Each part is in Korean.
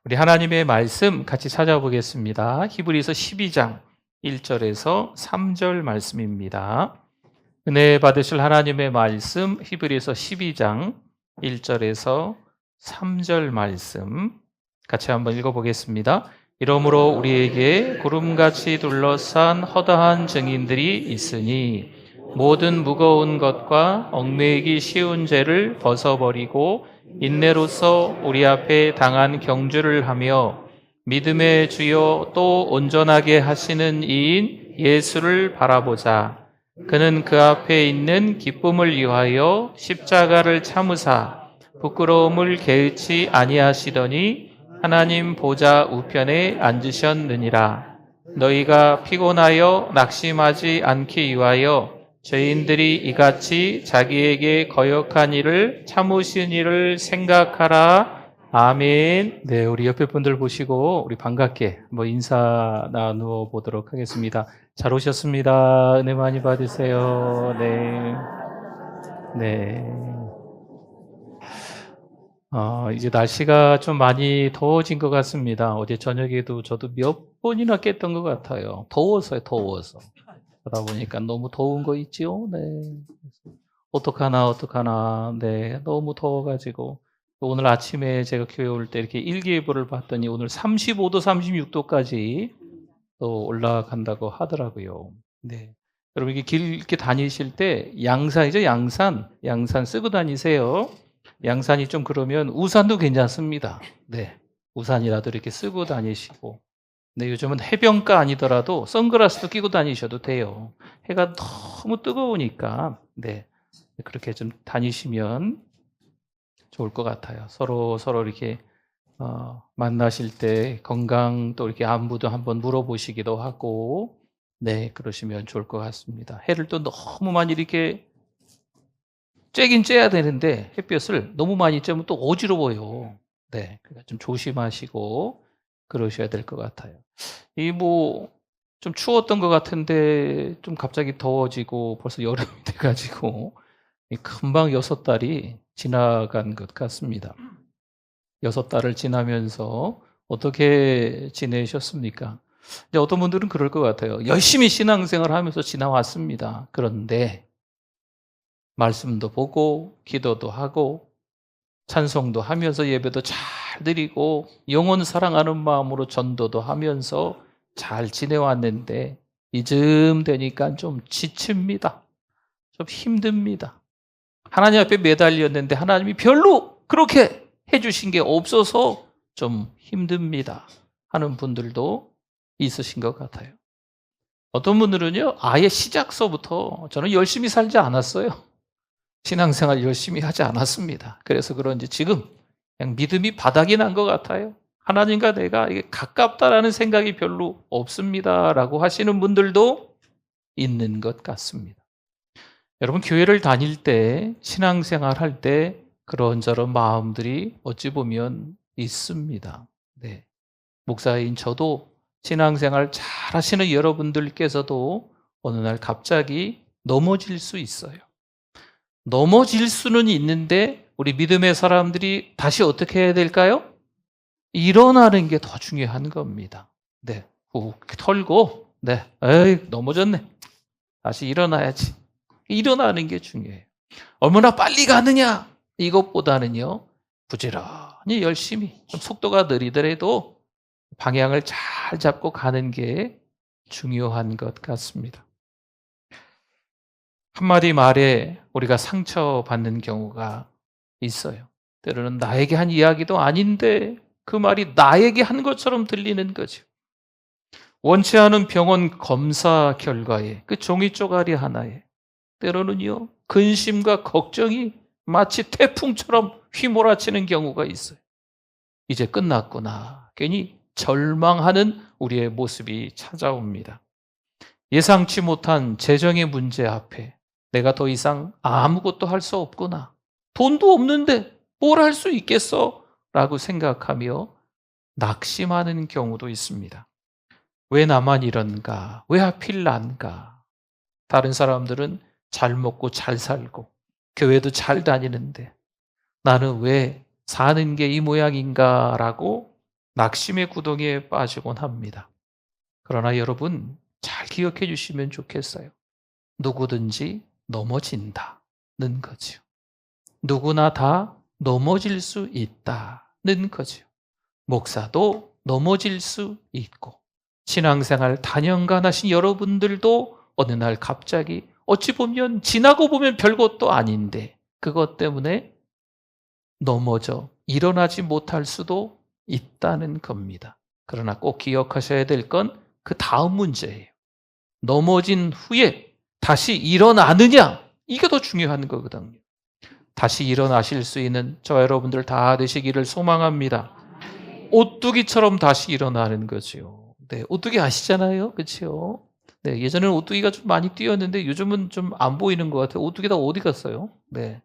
우리 하나님의 말씀 같이 찾아보겠습니다. 히브리서 12장 1절에서 3절 말씀입니다. 은혜 받으실 하나님의 말씀 히브리서 12장 1절에서 3절 말씀 같이 한번 읽어보겠습니다. 이러므로 우리에게 구름같이 둘러싼 허다한 증인들이 있으니 모든 무거운 것과 얽매이기 쉬운 죄를 벗어버리고 인내로서 우리 앞에 당한 경주를 하며 믿음의 주요 또 온전하게 하시는 이인 예수를 바라보자. 그는 그 앞에 있는 기쁨을 위하여 십자가를 참으사 부끄러움을 개의치 아니하시더니 하나님 보좌 우편에 앉으셨느니라. 너희가 피곤하여 낙심하지 않기 위하여 죄인들이 이같이 자기에게 거역한 일을 참으신 일을 생각하라. 아멘. 네, 우리 옆에 분들 보시고 우리 반갑게 인사 나누어 보도록 하겠습니다. 잘 오셨습니다. 은혜 많이 받으세요. 네. 네. 이제 날씨가 좀 많이 더워진 것 같습니다. 어제 저녁에도 저도 몇 번이나 깼던 것 같아요. 더워서요, 더워서. 그러다 보니까 너무 더운 거 있지요? 네. 어떡하나. 네. 너무 더워가지고. 오늘 아침에 제가 교회 올 때 이렇게 일기예보를 봤더니 오늘 35도, 36도까지 또 올라간다고 하더라고요. 네. 여러분, 이게 길 이렇게 다니실 때 양산이죠, 양산. 양산 쓰고 다니세요. 양산이 좀 그러면 우산도 괜찮습니다. 네. 우산이라도 이렇게 쓰고 다니시고. 네, 요즘은 해변가 아니더라도 선글라스도 끼고 다니셔도 돼요. 해가 너무 뜨거우니까, 네. 그렇게 좀 다니시면 좋을 것 같아요. 서로 이렇게, 만나실 때 건강 또 이렇게 안부도 한번 물어보시기도 하고, 네, 그러시면 좋을 것 같습니다. 해를 또 너무 많이 이렇게 쬐긴 쬐야 되는데, 햇볕을 너무 많이 쬐면 또 어지러워요. 네. 그러니까 좀 조심하시고, 그러셔야 될 것 같아요. 좀 추웠던 것 같은데, 좀 갑자기 더워지고, 벌써 여름이 돼가지고, 금방 6달이 지나간 것 같습니다. 6달을 지나면서 어떻게 지내셨습니까? 이제 어떤 분들은 그럴 것 같아요. 열심히 신앙생활 하면서 지나왔습니다. 그런데, 말씀도 보고, 기도도 하고, 찬송도 하면서 예배도 잘 드리고 영혼 사랑하는 마음으로 전도도 하면서 잘 지내왔는데 이쯤 되니까 좀 지칩니다. 좀 힘듭니다. 하나님 앞에 매달렸는데 하나님이 별로 그렇게 해주신 게 없어서 좀 힘듭니다 하는 분들도 있으신 것 같아요. 어떤 분들은요, 아예 시작서부터 저는 열심히 살지 않았어요. 신앙생활 열심히 하지 않았습니다. 그래서 그런지 지금 그냥 믿음이 바닥이 난 것 같아요. 하나님과 내가 이게 가깝다라는 생각이 별로 없습니다라고 하시는 분들도 있는 것 같습니다. 여러분, 교회를 다닐 때, 신앙생활 할 때 그런저런 마음들이 어찌 보면 있습니다. 네. 목사인 저도 신앙생활 잘 하시는 여러분들께서도 어느 날 갑자기 넘어질 수 있어요. 넘어질 수는 있는데 우리 믿음의 사람들이 다시 어떻게 해야 될까요? 일어나는 게 더 중요한 겁니다. 네, 훅 털고, 네, 에이 넘어졌네. 다시 일어나야지. 일어나는 게 중요해요. 얼마나 빨리 가느냐 이것보다는요, 부지런히 열심히 좀 속도가 느리더라도 방향을 잘 잡고 가는 게 중요한 것 같습니다. 한마디 말에 우리가 상처받는 경우가 있어요. 때로는 나에게 한 이야기도 아닌데 그 말이 나에게 한 것처럼 들리는 거죠. 원치 않은 병원 검사 결과에 그 종이 쪼가리 하나에 때로는요, 근심과 걱정이 마치 태풍처럼 휘몰아치는 경우가 있어요. 이제 끝났구나. 괜히 절망하는 우리의 모습이 찾아옵니다. 예상치 못한 재정의 문제 앞에 내가 더 이상 아무것도 할 수 없구나. 돈도 없는데 뭘 할 수 있겠어? 라고 생각하며 낙심하는 경우도 있습니다. 왜 나만 이런가? 왜 하필 난가? 다른 사람들은 잘 먹고 잘 살고 교회도 잘 다니는데 나는 왜 사는 게 이 모양인가? 라고 낙심의 구덩이에 빠지곤 합니다. 그러나 여러분 잘 기억해 주시면 좋겠어요. 누구든지 넘어진다는 거죠. 누구나 다 넘어질 수 있다는 거죠. 목사도 넘어질 수 있고 신앙생활 다년간 하신 여러분들도 어느 날 갑자기 어찌 보면 지나고 보면 별것도 아닌데 그것 때문에 넘어져 일어나지 못할 수도 있다는 겁니다. 그러나 꼭 기억하셔야 될 건 그 다음 문제예요. 넘어진 후에 다시 일어나느냐? 이게 더 중요한 거거든요. 다시 일어나실 수 있는 저와 여러분들 다 되시기를 소망합니다. 오뚜기처럼 다시 일어나는 거죠. 네, 오뚜기 아시잖아요, 그렇죠? 네, 예전에는 오뚜기가 좀 많이 뛰었는데 요즘은 좀 안 보이는 것 같아요. 오뚜기 다 어디 갔어요? 네,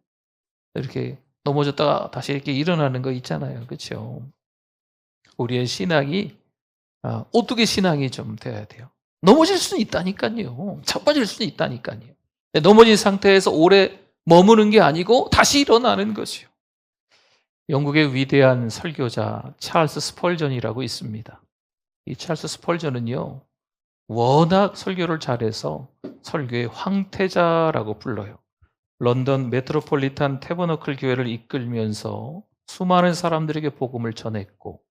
이렇게 넘어졌다가 다시 이렇게 일어나는 거 있잖아요, 그렇죠? 우리의 신앙이 오뚜기 신앙이 좀 돼야 돼요. 넘어질 수는 있다니까요. 자빠질 수는 있다니까요. 넘어진 상태에서 오래 머무는 게 아니고 다시 일어나는 것이요. 영국의 위대한 설교자 찰스 스펄전이라고 있습니다. 이 찰스 스펄전은요, 워낙 설교를 잘해서 설교의 황태자라고 불러요. 런던 메트로폴리탄 태버너클 교회를 이끌면서 수많은 사람들에게 복음을 전했고,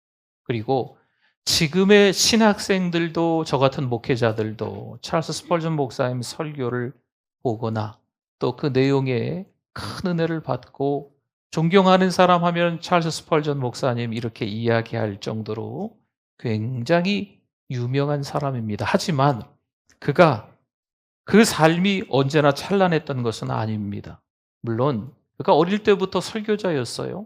그리고 지금의 신학생들도 저 같은 목회자들도 찰스 스펄전 목사님 설교를 보거나 또 그 내용에 큰 은혜를 받고 존경하는 사람 하면 찰스 스펄전 목사님 이렇게 이야기할 정도로 굉장히 유명한 사람입니다. 하지만 그가 그 삶이 언제나 찬란했던 것은 아닙니다. 물론 그가 어릴 때부터 설교자였어요.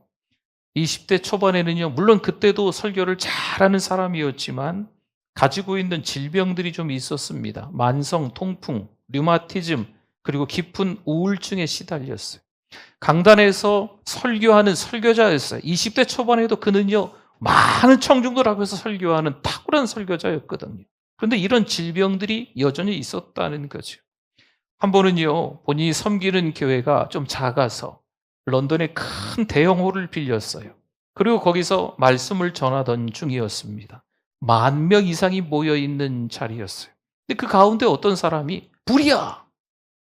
20대 초반에는요, 물론 그때도 설교를 잘하는 사람이었지만 가지고 있는 질병들이 좀 있었습니다. 만성 통풍, 류마티즘, 그리고 깊은 우울증에 시달렸어요. 강단에서 설교하는 설교자였어요. 20대 초반에도 그는요, 많은 청중들 앞에서 설교하는 탁월한 설교자였거든요. 그런데 이런 질병들이 여전히 있었다는 거죠. 한 번은요, 본인이 섬기는 교회가 좀 작아서 런던의 큰 대형홀을 빌렸어요. 그리고 거기서 말씀을 전하던 중이었습니다. 10,000명 이상이 모여있는 자리였어요. 근데 그 가운데 어떤 사람이 불이야!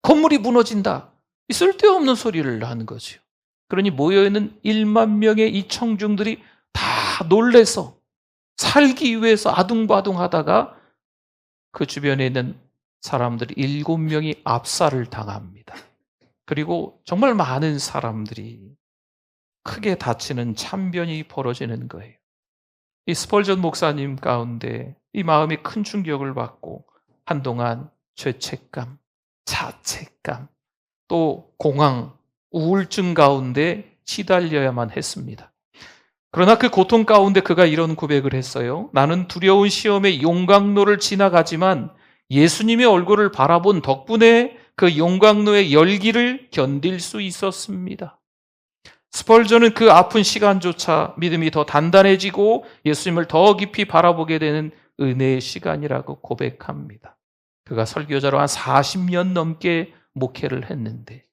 건물이 무너진다! 이 쓸데없는 소리를 하는 거죠. 그러니 모여있는 1만 명의 이 청중들이 다 놀래서 살기 위해서 아둥바둥 하다가 그 주변에 있는 사람들이 7명이 압살을 당합니다. 그리고 정말 많은 사람들이 크게 다치는 참변이 벌어지는 거예요. 이 스펄전 목사님 가운데 이 마음이 큰 충격을 받고 한동안 죄책감, 자책감, 또 공황, 우울증 가운데 시달려야만 했습니다. 그러나 그 고통 가운데 그가 이런 고백을 했어요. 나는 두려운 시험의 용광로를 지나가지만 예수님의 얼굴을 바라본 덕분에 그 용광로의 열기를 견딜 수 있었습니다. 스펄전은 그 아픈 시간조차 믿음이 더 단단해지고 예수님을 더 깊이 바라보게 되는 은혜의 시간이라고 고백합니다. 그가 설교자로 한 40년 넘게 목회를 했는데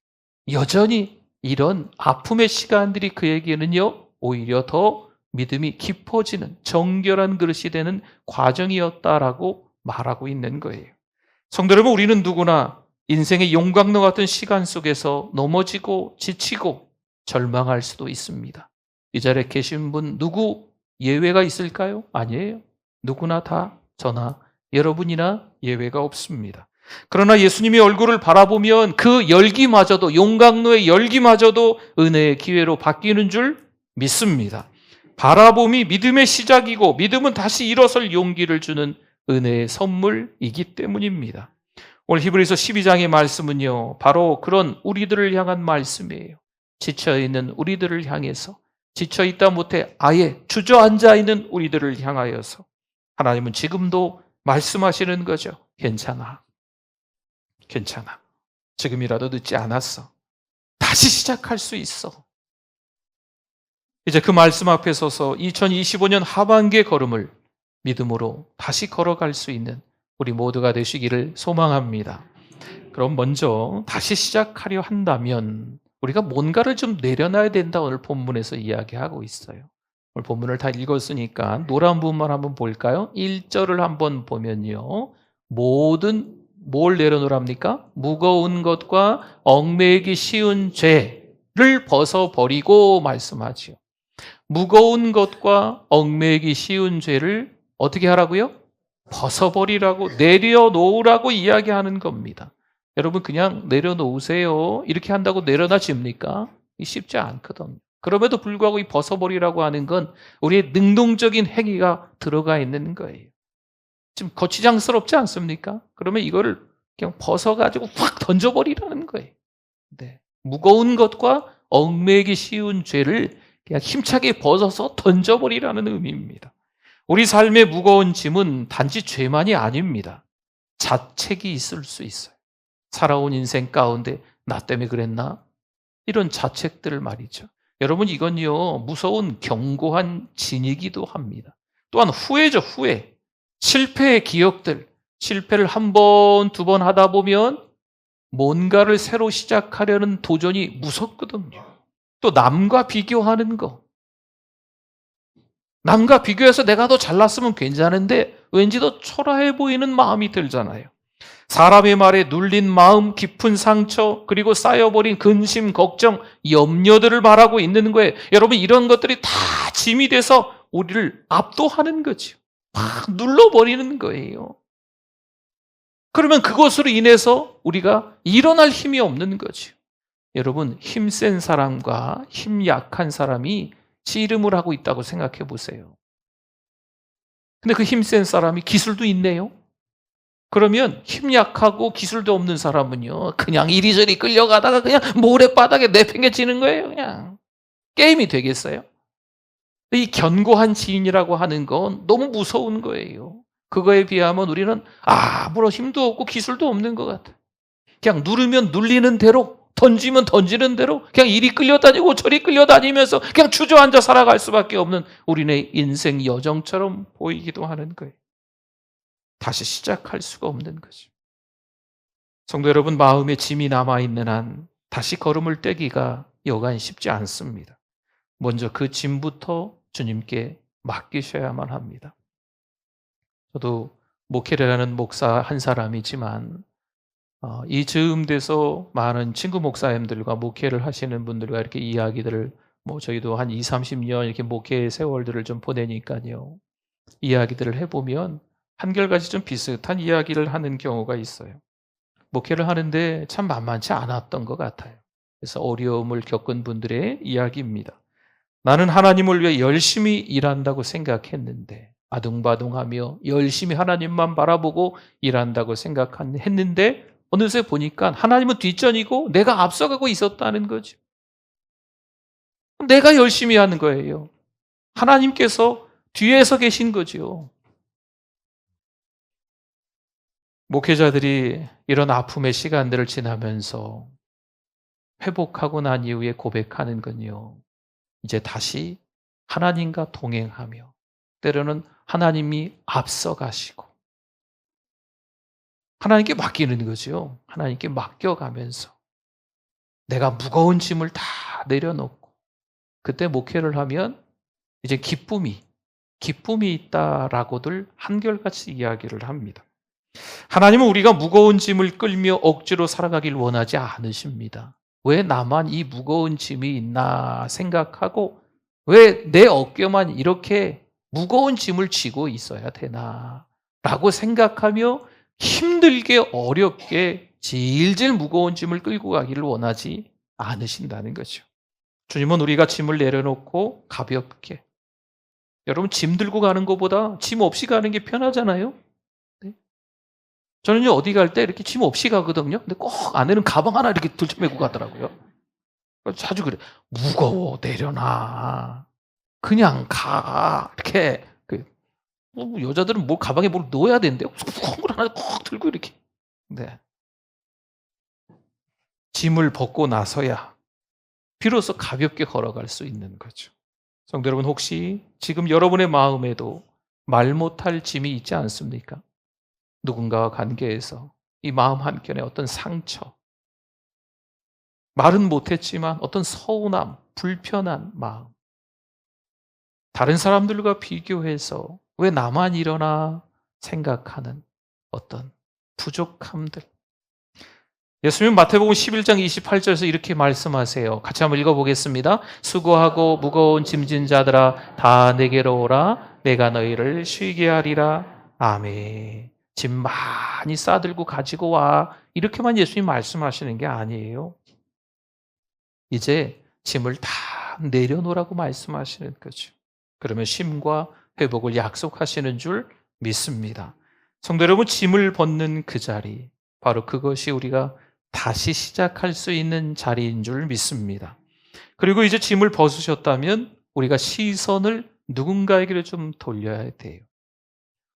여전히 이런 아픔의 시간들이 그에게는요, 오히려 더 믿음이 깊어지는 정결한 그릇이 되는 과정이었다라고 말하고 있는 거예요. 성도 여러분, 우리는 누구나 인생의 용광로 같은 시간 속에서 넘어지고 지치고 절망할 수도 있습니다. 이 자리에 계신 분 누구 예외가 있을까요? 아니에요. 누구나 다 저나 여러분이나 예외가 없습니다. 그러나 예수님의 얼굴을 바라보면 그 열기마저도, 용광로의 열기마저도 은혜의 기회로 바뀌는 줄 믿습니다. 바라봄이 믿음의 시작이고 믿음은 다시 일어설 용기를 주는 은혜의 선물이기 때문입니다. 오늘 히브리서 12장의 말씀은요, 바로 그런 우리들을 향한 말씀이에요. 지쳐있는 우리들을 향해서, 지쳐있다 못해 아예 주저앉아 있는 우리들을 향하여서 하나님은 지금도 말씀하시는 거죠. 괜찮아. 괜찮아. 지금이라도 늦지 않았어. 다시 시작할 수 있어. 이제 그 말씀 앞에 서서 2025년 하반기의 걸음을 믿음으로 다시 걸어갈 수 있는 우리 모두가 되시기를 소망합니다. 그럼 먼저 다시 시작하려 한다면 우리가 뭔가를 좀 내려놔야 된다, 오늘 본문에서 이야기하고 있어요. 오늘 본문을 다 읽었으니까 노란 부분만 한번 볼까요? 1절을 한번 보면요. 뭘 내려놓으랍니까? 무거운 것과 얽매이기 쉬운 죄를 벗어버리고 말씀하지요. 무거운 것과 얽매이기 쉬운 죄를 어떻게 하라고요? 벗어버리라고, 내려놓으라고 이야기하는 겁니다. 여러분 그냥 내려놓으세요. 이렇게 한다고 내려놔집니까? 쉽지 않거든요. 그럼에도 불구하고 이 벗어버리라고 하는 건 우리의 능동적인 행위가 들어가 있는 거예요. 좀 거추장스럽지 않습니까? 그러면 이거를 그냥 벗어가지고 확 던져버리라는 거예요. 네. 무거운 것과 얽매이기 쉬운 죄를 그냥 힘차게 벗어서 던져버리라는 의미입니다. 우리 삶의 무거운 짐은 단지 죄만이 아닙니다. 자책이 있을 수 있어요. 살아온 인생 가운데 나 때문에 그랬나? 이런 자책들을 말이죠. 여러분 이건요 무서운 견고한 진이기도 합니다. 또한 후회죠. 후회. 실패의 기억들. 실패를 한 번, 두 번 하다 보면 뭔가를 새로 시작하려는 도전이 무섭거든요. 또 남과 비교하는 거. 남과 비교해서 내가 더 잘났으면 괜찮은데 왠지 더 초라해 보이는 마음이 들잖아요. 사람의 말에 눌린 마음, 깊은 상처, 그리고 쌓여버린 근심, 걱정, 염려들을 말하고 있는 거예요. 여러분 이런 것들이 다 짐이 돼서 우리를 압도하는 거죠. 막 눌러버리는 거예요. 그러면 그것으로 인해서 우리가 일어날 힘이 없는 거죠. 여러분 힘센 사람과 힘 약한 사람이 씨름을 하고 있다고 생각해 보세요. 근데 그 힘센 사람이 기술도 있네요. 그러면 힘 약하고 기술도 없는 사람은요 그냥 이리저리 끌려가다가 그냥 모래바닥에 내팽개치는 거예요. 그냥 게임이 되겠어요? 이 견고한 지인이라고 하는 건 너무 무서운 거예요. 그거에 비하면 우리는 아무런 힘도 없고 기술도 없는 것 같아요. 그냥 누르면 눌리는 대로, 던지면 던지는 대로 그냥 이리 끌려다니고 저리 끌려다니면서 그냥 주저앉아 살아갈 수밖에 없는 우리네 인생 여정처럼 보이기도 하는 거예요. 다시 시작할 수가 없는 거죠. 성도 여러분, 마음에 짐이 남아있는 한 다시 걸음을 떼기가 여간 쉽지 않습니다. 먼저 그 짐부터 주님께 맡기셔야만 합니다. 저도 목회를 하는 목사 한 사람이지만 이 즈음 돼서 많은 친구 목사님들과 목회를 하시는 분들과 이렇게 이야기들을 저희도 한 20, 30년 이렇게 목회의 세월들을 좀 보내니까요. 이야기들을 해보면 한결같이 좀 비슷한 이야기를 하는 경우가 있어요. 목회를 하는데 참 만만치 않았던 것 같아요. 그래서 어려움을 겪은 분들의 이야기입니다. 나는 하나님을 위해 열심히 일한다고 생각했는데 아둥바둥하며 열심히 하나님만 바라보고 일한다고 생각했는데 어느새 보니까 하나님은 뒷전이고 내가 앞서가고 있었다는 거죠. 내가 열심히 하는 거예요. 하나님께서 뒤에서 계신 거죠. 목회자들이 이런 아픔의 시간들을 지나면서 회복하고 난 이후에 고백하는 건요. 이제 다시 하나님과 동행하며 때로는 하나님이 앞서가시고 하나님께 맡기는 거죠. 하나님께 맡겨가면서 내가 무거운 짐을 다 내려놓고 그때 목회를 하면 이제 기쁨이 있다라고들 한결같이 이야기를 합니다. 하나님은 우리가 무거운 짐을 끌며 억지로 살아가길 원하지 않으십니다. 왜 나만 이 무거운 짐이 있나 생각하고 왜 내 어깨만 이렇게 무거운 짐을 지고 있어야 되나 라고 생각하며 힘들게 어렵게 질질 무거운 짐을 끌고 가기를 원하지 않으신다는 거죠. 주님은 우리가 짐을 내려놓고 가볍게, 여러분 짐 들고 가는 것보다 짐 없이 가는 게 편하잖아요. 네? 저는요 어디 갈 때 이렇게 짐 없이 가거든요. 근데 꼭 안에는 가방 하나 이렇게 들쳐매고 가더라고요. 자주 그래. 무거워, 내려놔. 그냥 가. 이렇게. 여자들은 뭐 가방에 뭘 넣어야 되는데 무거운 걸 하나 꼭 들고 이렇게. 네. 짐을 벗고 나서야 비로소 가볍게 걸어갈 수 있는 거죠. 성도 여러분, 혹시 지금 여러분의 마음에도 말 못할 짐이 있지 않습니까? 누군가와 관계에서 이 마음 한켠에 어떤 상처, 말은 못했지만 어떤 서운함, 불편한 마음, 다른 사람들과 비교해서 왜 나만 이러나 생각하는 어떤 부족함들. 예수님 마태복음 11장 28절에서 이렇게 말씀하세요. 같이 한번 읽어보겠습니다. 수고하고 무거운 짐진 자들아 다 내게로 오라. 내가 너희를 쉬게 하리라. 아멘. 짐 많이 싸들고 가지고 와. 이렇게만 예수님 말씀하시는 게 아니에요. 이제 짐을 다 내려놓으라고 말씀하시는 거죠. 그러면 쉼과 회복을 약속하시는 줄 믿습니다. 성도 여러분, 짐을 벗는 그 자리, 바로 그것이 우리가 다시 시작할 수 있는 자리인 줄 믿습니다. 그리고 이제 짐을 벗으셨다면 우리가 시선을 누군가에게로 좀 돌려야 돼요.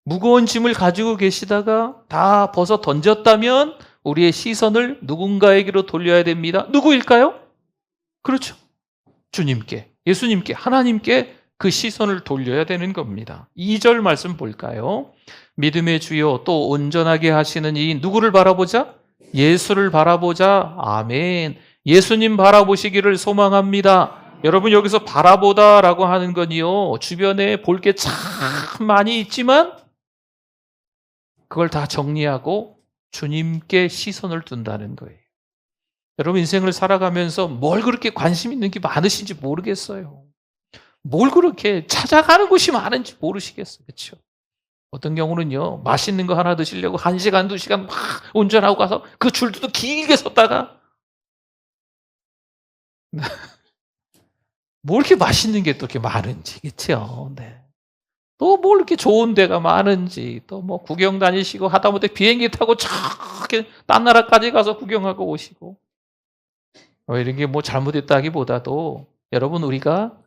무거운 짐을 가지고 계시다가 다 벗어 던졌다면 우리의 시선을 누군가에게로 돌려야 됩니다. 누구일까요? 그렇죠. 주님께, 예수님께, 하나님께 그 시선을 돌려야 되는 겁니다. 2절 말씀 볼까요? 믿음의 주여 또 온전하게 하시는 이 누구를 바라보자? 예수를 바라보자. 아멘. 예수님 바라보시기를 소망합니다. 여러분, 여기서 바라보다라고 하는 건요, 주변에 볼 게 참 많이 있지만 그걸 다 정리하고 주님께 시선을 둔다는 거예요. 여러분, 인생을 살아가면서 뭘 그렇게 관심 있는 게 많으신지 모르겠어요. 뭘 그렇게 찾아가는 곳이 많은지 모르시겠어요. 그렇죠? 어떤 경우는요, 맛있는 거 하나 드시려고 1시간, 2시간 막 운전하고 가서 그 줄도 길게 섰다가 뭐 이렇게 맛있는 게 또 이렇게 많은지, 그렇죠? 네. 또 뭘 이렇게 좋은 데가 많은지, 또 뭐 구경 다니시고 하다못해 비행기 타고 저렇게 딴 나라까지 가서 구경하고 오시고, 이런 게 뭐 잘못했다기보다도 여러분, 우리가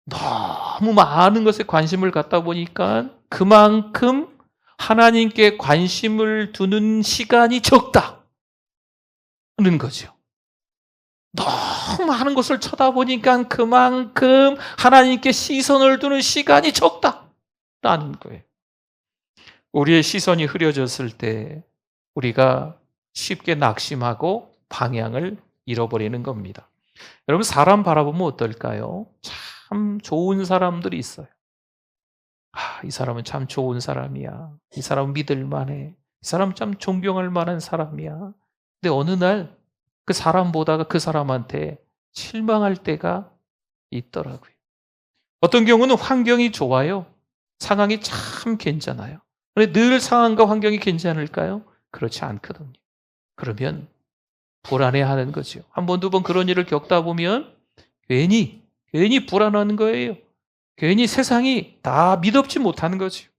너무 많은 것에 관심을 갖다 보니까 그만큼 하나님께 관심을 두는 시간이 적다는 거죠. 너무 많은 것을 쳐다보니까 그만큼 하나님께 시선을 두는 시간이 적다라는 거예요. 우리의 시선이 흐려졌을 때 우리가 쉽게 낙심하고 방향을 잃어버리는 겁니다. 여러분, 사람 바라보면 어떨까요? 참 좋은 사람들이 있어요. 이 사람은 참 좋은 사람이야. 이 사람은 믿을만해. 이 사람은 참 존경할 만한 사람이야. 근데 어느 날 그 사람 보다가 그 사람한테 실망할 때가 있더라고요. 어떤 경우는 환경이 좋아요. 상황이 참 괜찮아요. 그런데 늘 상황과 환경이 괜찮을까요? 그렇지 않거든요. 그러면 불안해하는 거죠. 한 번, 두 번 그런 일을 겪다 보면 괜히 불안한 거예요. 괜히 세상이 다 믿업지 못하는 거죠.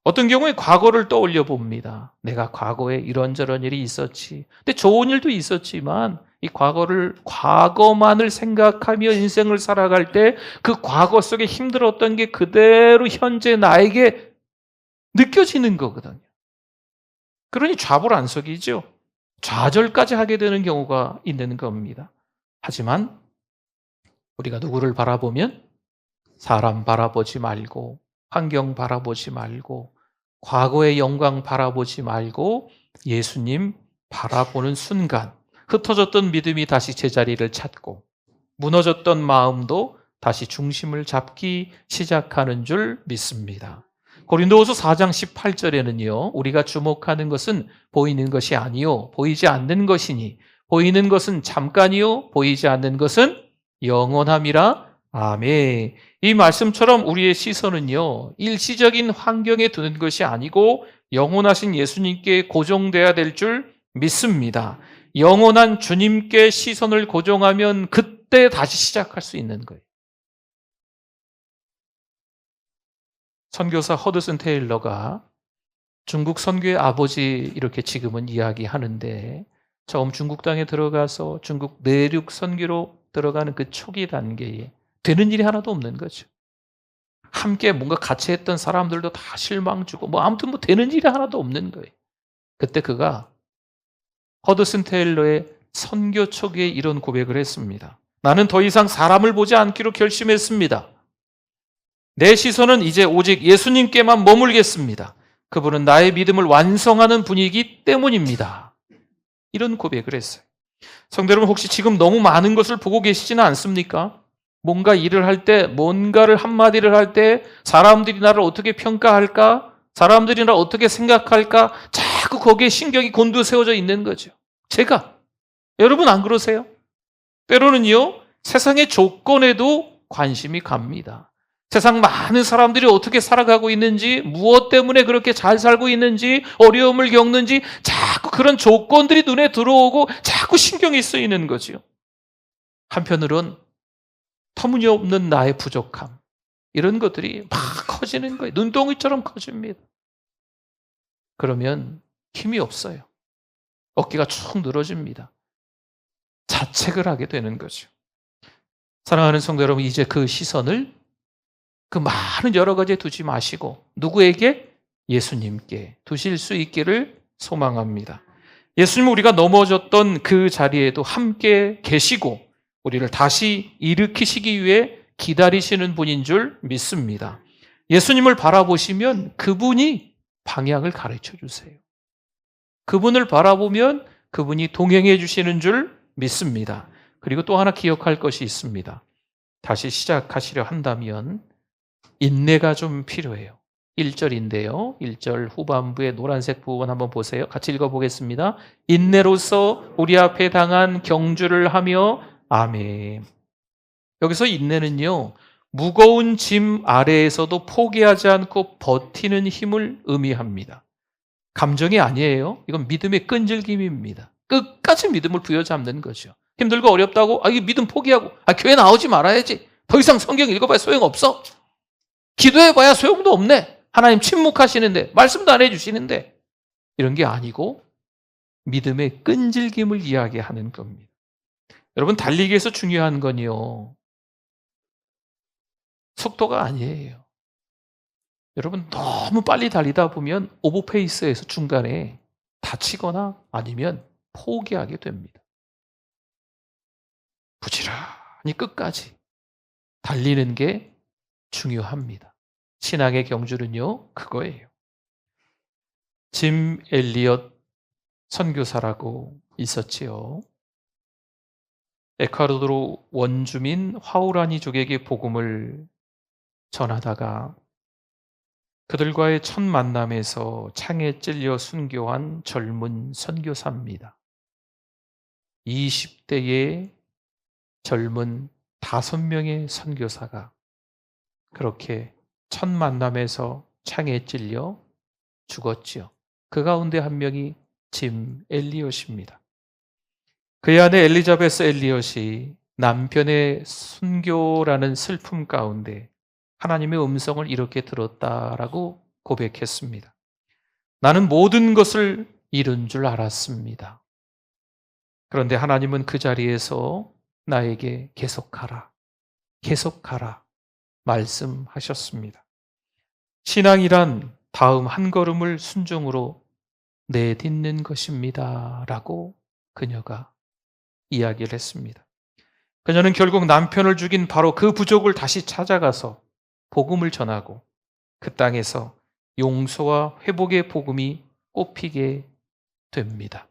어떤 경우에 과거를 떠올려 봅니다. 내가 과거에 이런저런 일이 있었지. 근데 좋은 일도 있었지만 이 과거만을 생각하며 인생을 살아갈 때 그 과거 속에 힘들었던 게 그대로 현재 나에게 느껴지는 거거든요. 그러니 좌불안석이죠. 좌절까지 하게 되는 경우가 있는 겁니다. 하지만 우리가 누구를 바라보면 사람 바라보지 말고, 환경 바라보지 말고, 과거의 영광 바라보지 말고 예수님 바라보는 순간 흩어졌던 믿음이 다시 제자리를 찾고 무너졌던 마음도 다시 중심을 잡기 시작하는 줄 믿습니다. 고린도후서 4장 18절에는요, 우리가 주목하는 것은 보이는 것이 아니요 보이지 않는 것이니 보이는 것은 잠깐이요 보이지 않는 것은 영원함이라. 아멘. 이 말씀처럼 우리의 시선은요, 일시적인 환경에 두는 것이 아니고 영원하신 예수님께 고정돼야 될 줄 믿습니다. 영원한 주님께 시선을 고정하면 그때 다시 시작할 수 있는 거예요. 선교사 허드슨 테일러가 중국 선교의 아버지 이렇게 지금은 이야기하는데, 처음 중국 땅에 들어가서 중국 내륙 선교로 들어가는 그 초기 단계에 되는 일이 하나도 없는 거죠. 함께 뭔가 같이 했던 사람들도 다 실망 주고 아무튼 되는 일이 하나도 없는 거예요. 그때 그가 허드슨 테일러의 선교 초기에 이런 고백을 했습니다. 나는 더 이상 사람을 보지 않기로 결심했습니다. 내 시선은 이제 오직 예수님께만 머물겠습니다. 그분은 나의 믿음을 완성하는 분이기 때문입니다. 이런 고백을 했어요. 성도 여러분, 혹시 지금 너무 많은 것을 보고 계시지는 않습니까? 뭔가 일을 할 때, 뭔가를 한마디를 할 때 사람들이 나를 어떻게 평가할까? 사람들이 나를 어떻게 생각할까? 자꾸 거기에 신경이 곤두세워져 있는 거죠. 제가. 여러분 안 그러세요? 때로는요, 세상의 조건에도 관심이 갑니다. 세상 많은 사람들이 어떻게 살아가고 있는지, 무엇 때문에 그렇게 잘 살고 있는지, 어려움을 겪는지 자꾸 그런 조건들이 눈에 들어오고 자꾸 신경이 쓰이는 거죠. 한편으론 터무니없는 나의 부족함, 이런 것들이 막 커지는 거예요. 눈덩이처럼 커집니다. 그러면 힘이 없어요. 어깨가 축 늘어집니다. 자책을 하게 되는 거죠. 사랑하는 성도 여러분, 이제 그 시선을 그 많은 여러 가지에 두지 마시고 누구에게? 예수님께 두실 수 있기를 소망합니다. 예수님은 우리가 넘어졌던 그 자리에도 함께 계시고 우리를 다시 일으키시기 위해 기다리시는 분인 줄 믿습니다. 예수님을 바라보시면 그분이 방향을 가르쳐 주세요. 그분을 바라보면 그분이 동행해 주시는 줄 믿습니다. 그리고 또 하나 기억할 것이 있습니다. 다시 시작하시려 한다면 인내가 좀 필요해요. 1절인데요. 1절 후반부의 노란색 부분 한번 보세요. 같이 읽어보겠습니다. 인내로서 우리 앞에 당한 경주를 하며 아멘. 여기서 인내는요, 무거운 짐 아래에서도 포기하지 않고 버티는 힘을 의미합니다. 감정이 아니에요. 이건 믿음의 끈질김입니다. 끝까지 믿음을 부여잡는 거죠. 힘들고 어렵다고 이 믿음 포기하고 교회 나오지 말아야지. 더 이상 성경 읽어봐야 소용없어. 기도해봐야 소용도 없네. 하나님 침묵하시는데 말씀도 안 해주시는데 이런 게 아니고 믿음의 끈질김을 이야기하는 겁니다. 여러분 달리기에서 중요한 건요, 속도가 아니에요. 여러분 너무 빨리 달리다 보면 오버페이스에서 중간에 다치거나 아니면 포기하게 됩니다. 부지런히 끝까지 달리는 게 중요합니다. 신앙의 경주는요, 그거예요. 짐 엘리엇 선교사라고 있었지요. 에콰도르 원주민 화우라니족에게 복음을 전하다가 그들과의 첫 만남에서 창에 찔려 순교한 젊은 선교사입니다. 20대의 젊은 5명의 선교사가 그렇게 첫 만남에서 창에 찔려 죽었지요. 그 가운데 한 명이 짐 엘리엇입니다. 그의 아내 엘리자베스 엘리엇이 남편의 순교라는 슬픔 가운데 하나님의 음성을 이렇게 들었다라고 고백했습니다. 나는 모든 것을 잃은 줄 알았습니다. 그런데 하나님은 그 자리에서 나에게 계속하라, 계속하라 말씀하셨습니다. 신앙이란 다음 한 걸음을 순종으로 내딛는 것입니다 라고 그녀가 이야기를 했습니다. 그녀는 결국 남편을 죽인 바로 그 부족을 다시 찾아가서 복음을 전하고 그 땅에서 용서와 회복의 복음이 꽃피게 됩니다.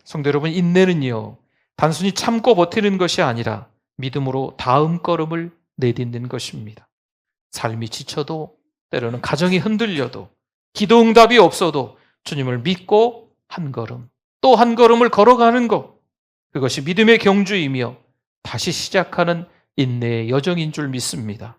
성도 여러분, 인내는요, 단순히 참고 버티는 것이 아니라 믿음으로 다음 걸음을 내딛는 것입니다. 삶이 지쳐도, 때로는 가정이 흔들려도, 기도 응답이 없어도 주님을 믿고 한 걸음, 또 한 걸음을 걸어가는 것, 그것이 믿음의 경주이며 다시 시작하는 인내의 여정인 줄 믿습니다.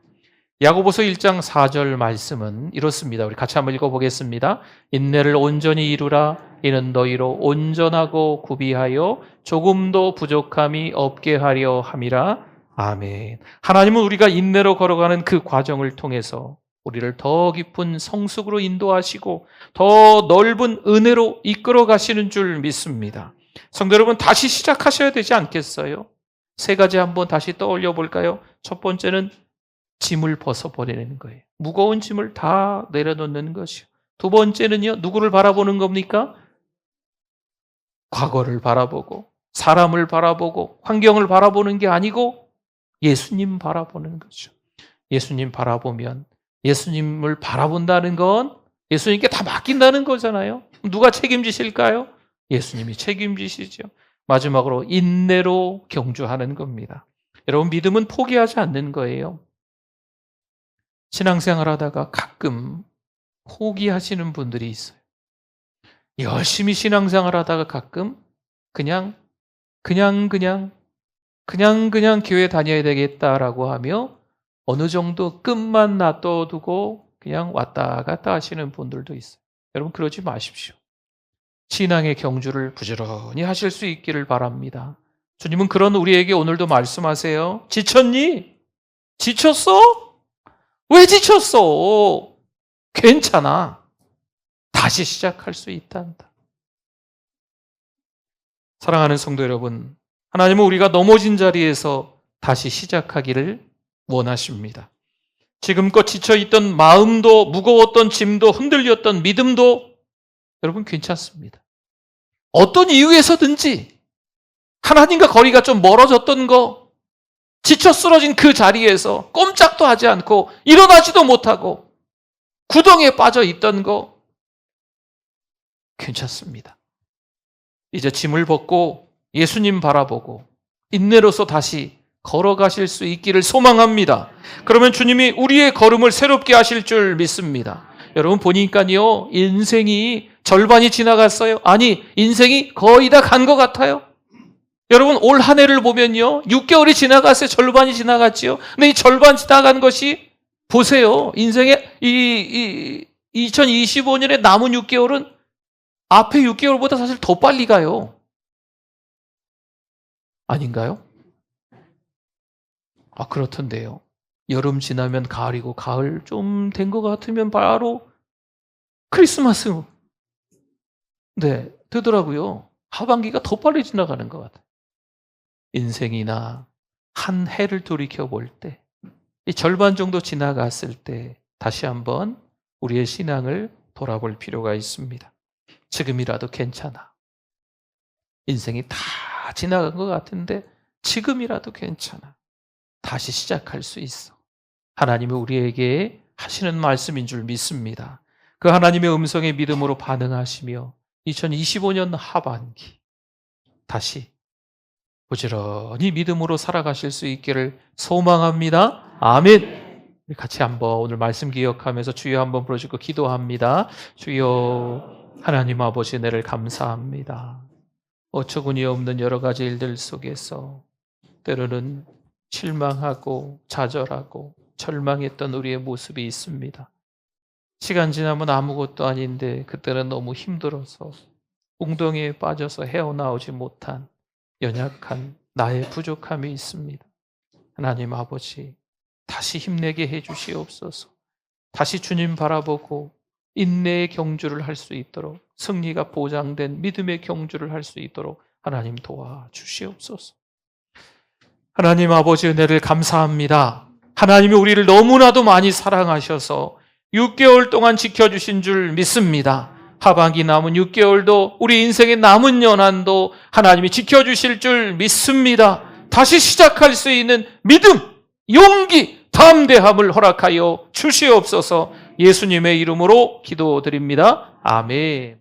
야고보서 1장 4절 말씀은 이렇습니다. 우리 같이 한번 읽어보겠습니다. 인내를 온전히 이루라. 이는 너희로 온전하고 구비하여 조금도 부족함이 없게 하려 함이라. 아멘. 하나님은 우리가 인내로 걸어가는 그 과정을 통해서 우리를 더 깊은 성숙으로 인도하시고 더 넓은 은혜로 이끌어 가시는 줄 믿습니다. 성도 여러분, 다시 시작하셔야 되지 않겠어요? 3가지 한번 다시 떠올려 볼까요? 첫 번째는 짐을 벗어버리는 거예요. 무거운 짐을 다 내려놓는 것이요. 2번째는요, 누구를 바라보는 겁니까? 과거를 바라보고 사람을 바라보고 환경을 바라보는 게 아니고 예수님 바라보는 거죠. 예수님 바라보면, 예수님을 바라본다는 건 예수님께 다 맡긴다는 거잖아요. 누가 책임지실까요? 예수님이 책임지시죠. 마지막으로 인내로 경주하는 겁니다. 여러분, 믿음은 포기하지 않는 거예요. 신앙생활 하다가 가끔 포기하시는 분들이 있어요. 열심히 신앙생활 하다가 가끔 그냥 교회 다녀야 되겠다라고 하며 어느 정도 끝만 놔둬두고 그냥 왔다 갔다 하시는 분들도 있어요. 여러분, 그러지 마십시오. 신앙의 경주를 부지런히 하실 수 있기를 바랍니다. 주님은 그런 우리에게 오늘도 말씀하세요. 지쳤니? 지쳤어? 왜 지쳤어? 괜찮아. 다시 시작할 수 있단다. 사랑하는 성도 여러분, 하나님은 우리가 넘어진 자리에서 다시 시작하기를 원하십니다. 지금껏 지쳐있던 마음도, 무거웠던 짐도, 흔들렸던 믿음도 여러분 괜찮습니다. 어떤 이유에서든지 하나님과 거리가 좀 멀어졌던 거, 지쳐 쓰러진 그 자리에서 꼼짝도 하지 않고 일어나지도 못하고 구덩이에 빠져 있던 거 괜찮습니다. 이제 짐을 벗고 예수님 바라보고 인내로서 다시 걸어가실 수 있기를 소망합니다. 그러면 주님이 우리의 걸음을 새롭게 하실 줄 믿습니다. 여러분, 보니까요, 인생이 절반이 지나갔어요. 아니, 인생이 거의 다 간 것 같아요. 여러분, 올 한 해를 보면요, 6개월이 지나갔어요. 절반이 지나갔지요. 근데 이 절반 지나간 것이, 보세요, 인생의 이 2025년에 남은 6개월은 앞에 6개월보다 사실 더 빨리 가요. 아닌가요? 그렇던데요. 여름 지나면 가을이고 가을 좀 된 것 같으면 바로 크리스마스. 네, 되더라고요. 하반기가 더 빨리 지나가는 것 같아요. 인생이나 한 해를 돌이켜볼 때, 이 절반 정도 지나갔을 때 다시 한번 우리의 신앙을 돌아볼 필요가 있습니다. 지금이라도 괜찮아. 인생이 다 지나간 것 같은데 지금이라도 괜찮아. 다시 시작할 수 있어. 하나님이 우리에게 하시는 말씀인 줄 믿습니다. 그 하나님의 음성에 믿음으로 반응하시며 2025년 하반기 다시 부지런히 믿음으로 살아가실 수 있기를 소망합니다. 아멘. 우리 같이 한번 오늘 말씀 기억하면서 주여 한번 부르시고 기도합니다. 주여, 하나님 아버지, 은혜를 감사합니다. 어처구니 없는 여러 가지 일들 속에서 때로는 실망하고 좌절하고 절망했던 우리의 모습이 있습니다. 시간 지나면 아무것도 아닌데 그때는 너무 힘들어서 웅덩이에 빠져서 헤어나오지 못한 연약한 나의 부족함이 있습니다. 하나님 아버지, 다시 힘내게 해주시옵소서. 다시 주님 바라보고 인내의 경주를 할 수 있도록, 승리가 보장된 믿음의 경주를 할 수 있도록 하나님 도와주시옵소서. 하나님 아버지, 은혜를 감사합니다. 하나님이 우리를 너무나도 많이 사랑하셔서 6개월 동안 지켜주신 줄 믿습니다. 하반기 남은 6개월도, 우리 인생의 남은 연한도 하나님이 지켜주실 줄 믿습니다. 다시 시작할 수 있는 믿음, 용기, 담대함을 허락하여 주시옵소서. 예수님의 이름으로 기도드립니다. 아멘.